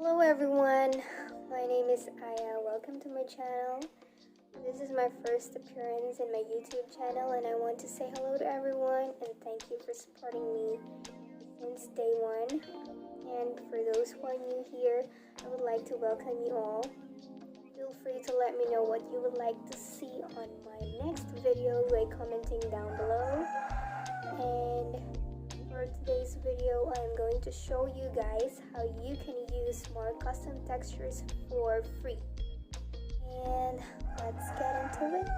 Hello everyone, my name is Ayuh. Welcome to my channel. This is my first appearance in my YouTube channel and I want to say hello to everyone and thank you for supporting me since day one. And for those who are new here, I would like to welcome you all. Feel free to let me know what you would like to see on my next video by commenting down below. And for today's video, I am going to show you guys how you can use more custom textures for free. And let's get into it.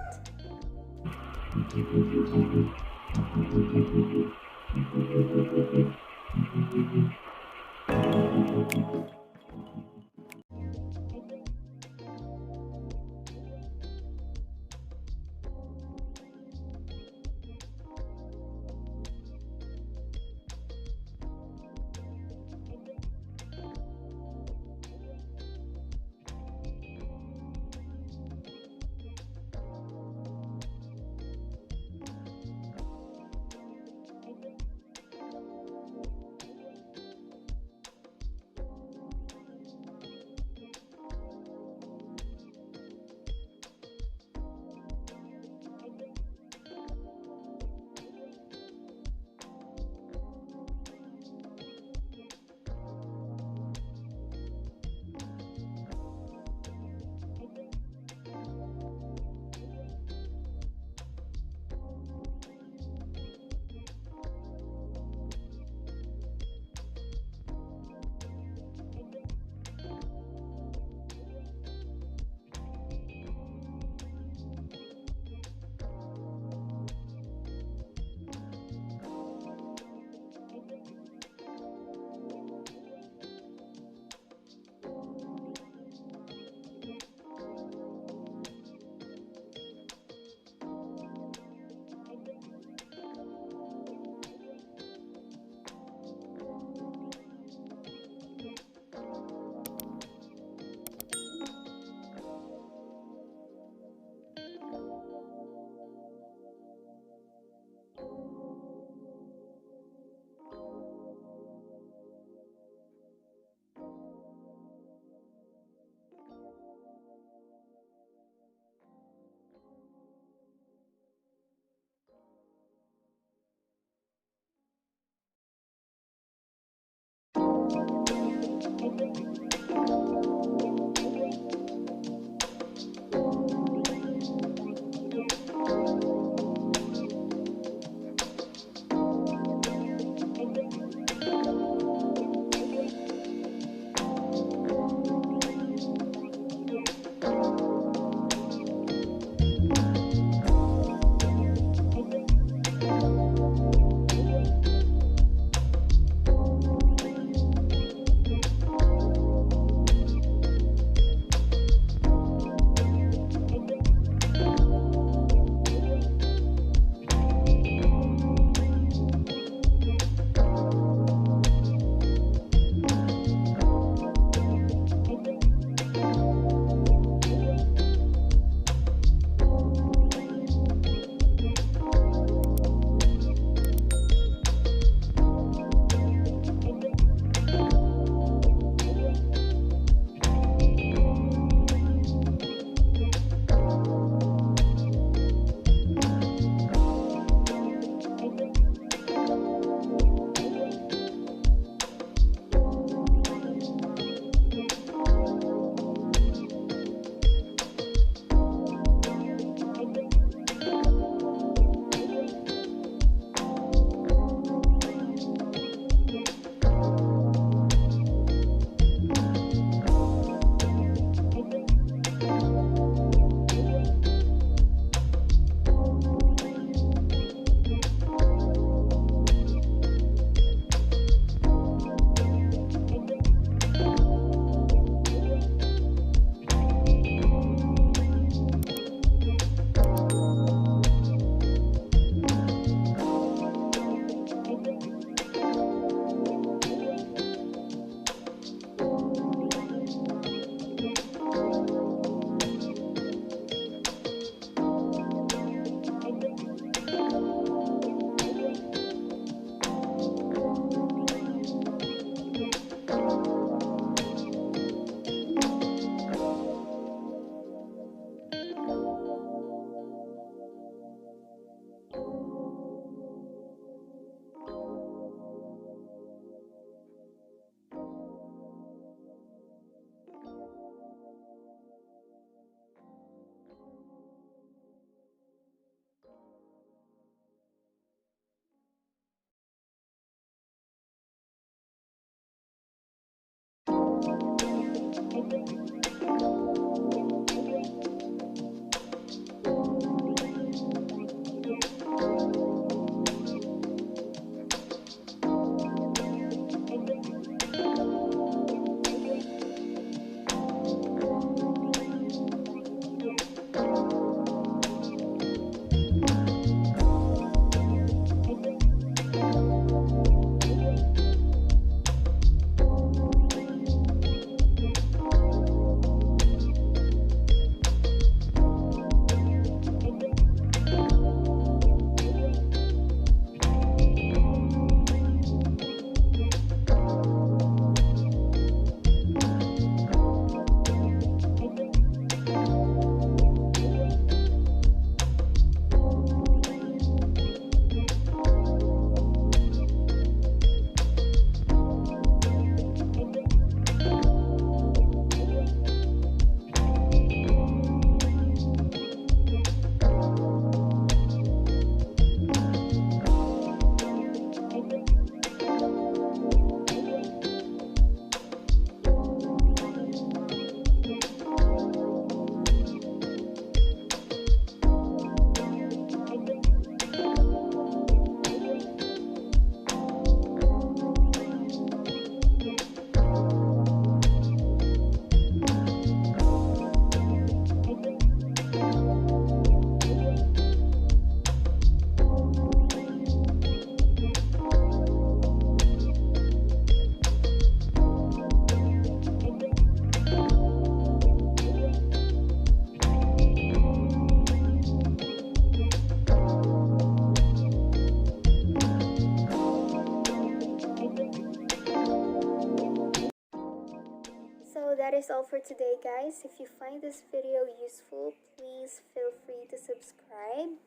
So that is all for today, guys. If you find this video useful, please feel free to subscribe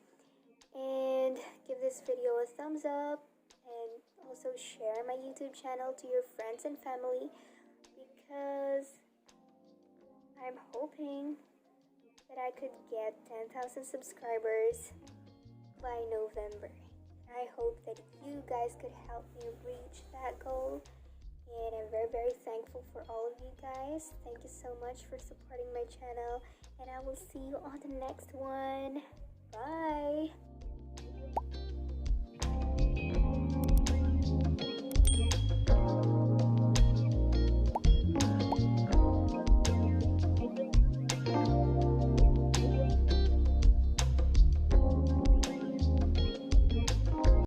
and give this video a thumbs up, and also share my YouTube channel to your friends and family, because I'm hoping that I could get 10,000 subscribers by November. I hope that you guys could help me reach that goal. And I'm very, very thankful for all of you guys. Thank you so much for supporting my channel. And I will see you on the next one. Bye.